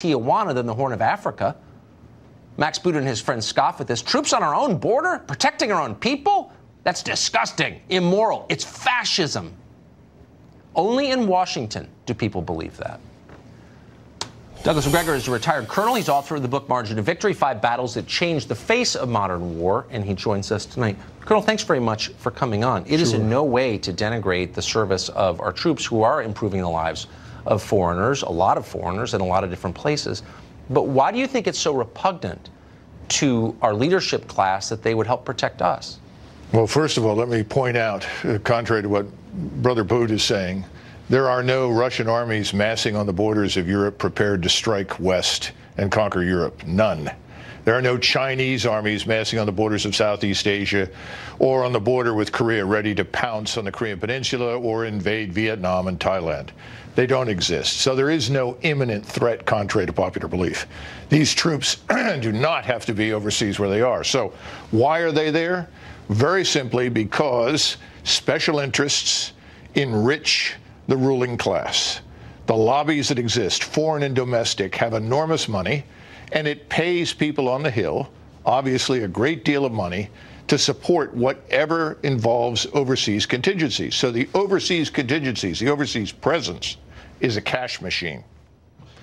Tijuana than the Horn of Africa. Max Boot and his friends scoff at this. Troops on our own border, protecting our own people? That's disgusting, immoral. It's fascism. Only in Washington do people believe that. Douglas Macgregor is a retired colonel. He's author of the book Margin of Victory, 5 Battles That Changed the Face of Modern War, and he joins us tonight. Colonel, thanks very much for coming on. It is in no way to denigrate the service of our troops who are improving the lives of foreigners, a lot of foreigners in a lot of different places. But why do you think it's so repugnant to our leadership class that they would help protect us? Well, first of all, let me point out, contrary to what Brother Boot is saying, there are no Russian armies massing on the borders of Europe prepared to strike west and conquer Europe. None. There are no Chinese armies massing on the borders of Southeast Asia or on the border with Korea ready to pounce on the Korean Peninsula or invade Vietnam and Thailand. They don't exist. So there is no imminent threat, contrary to popular belief. These troops do not have to be overseas where they are. So why are they there? Very simply because special interests enrich the ruling class. The lobbies that exist, foreign and domestic, have enormous money, and it pays people on the Hill, obviously a great deal of money, to support whatever involves overseas contingencies. So the overseas contingencies, the overseas presence, is a cash machine.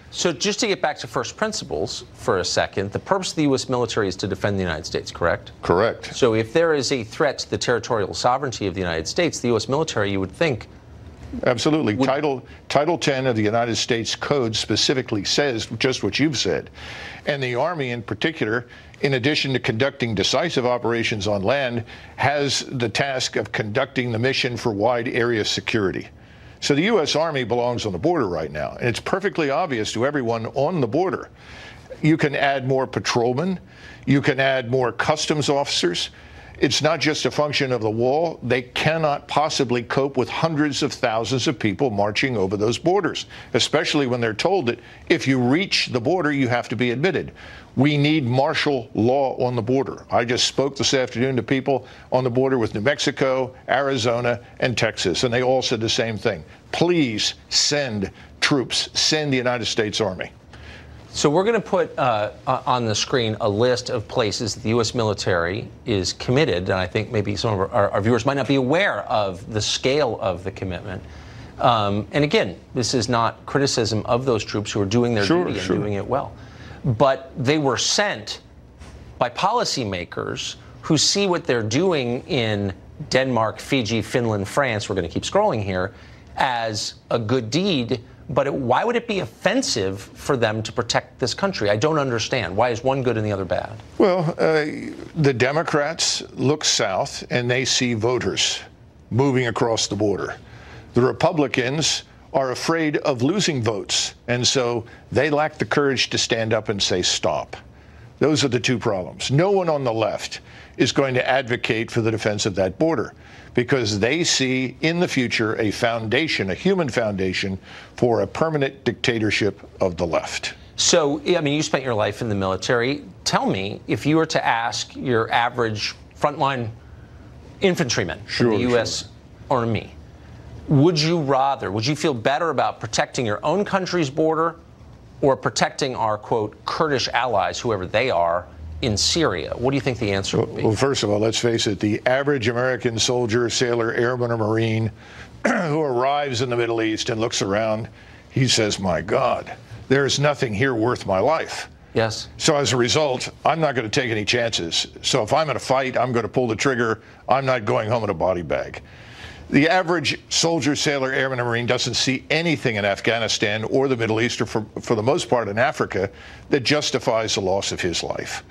So just to get back to first principles for a second, the purpose of the U.S. military is to defend the United States, correct? Correct. So if there is a threat to the territorial sovereignty of the United States, the U.S. military, you would think, absolutely. Title 10 of the United States Code specifically says just what you've said. And the Army in particular, in addition to conducting decisive operations on land, has the task of conducting the mission for wide area security. So the U.S. Army belongs on the border right now, and it's perfectly obvious to everyone on the border. You can add more patrolmen. You can add more customs officers. It's not just a function of the wall. They cannot possibly cope with hundreds of thousands of people marching over those borders, especially when they're told that if you reach the border, you have to be admitted. We need martial law on the border. I just spoke this afternoon to people on the border with New Mexico, Arizona, and Texas, and they all said the same thing. Please send troops, send the United States Army. So we're going to put on the screen a list of places that the U.S. military is committed, and I think maybe some of our viewers might not be aware of the scale of the commitment. And again, this is not criticism of those troops who are doing their duty and doing it well. But they were sent by policymakers who see what they're doing in Denmark, Fiji, Finland, France, we're going to keep scrolling here, as a good deed. But why would it be offensive for them to protect this country? I don't understand. Why is one good and the other bad? Well, the Democrats look south and they see voters moving across the border. The Republicans are afraid of losing votes, and so they lack the courage to stand up and say stop. Those are the two problems. No one on the left is going to advocate for the defense of that border, because they see in the future a foundation, a human foundation, for a permanent dictatorship of the left. So, I mean, you spent your life in the military. Tell me, if you were to ask your average frontline infantryman in the U.S. Army, would you feel better about protecting your own country's border or protecting our, quote, Kurdish allies, whoever they are, in Syria? What do you think the answer would be? Well, first of all, let's face it, the average American soldier, sailor, airman, or Marine who arrives in the Middle East and looks around, he says, my God, there's nothing here worth my life. Yes. So as a result, I'm not going to take any chances. So if I'm in a fight, I'm going to pull the trigger. I'm not going home in a body bag. The average soldier, sailor, airman, or Marine doesn't see anything in Afghanistan or the Middle East, or for the most part in Africa, that justifies the loss of his life.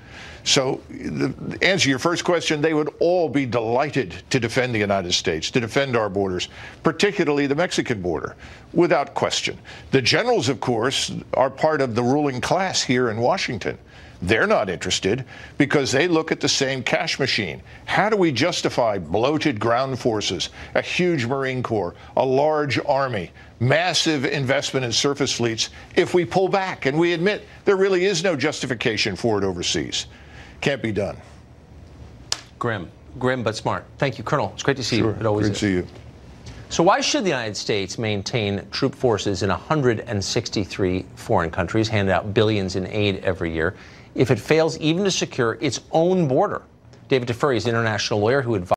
So, to answer your first question, they would all be delighted to defend the United States, to defend our borders, particularly the Mexican border, without question. The generals, of course, are part of the ruling class here in Washington. They're not interested because they look at the same cash machine. How do we justify bloated ground forces, a huge Marine Corps, a large Army, massive investment in surface fleets if we pull back and we admit there really is no justification for it overseas? Can't be done. Grim but smart. Thank you, Colonel. It's great to see you. It always is. Great to see you. So why should the United States maintain troop forces in 163 foreign countries, hand out billions in aid every year, if it fails even to secure its own border? David Teferi is an international lawyer who advises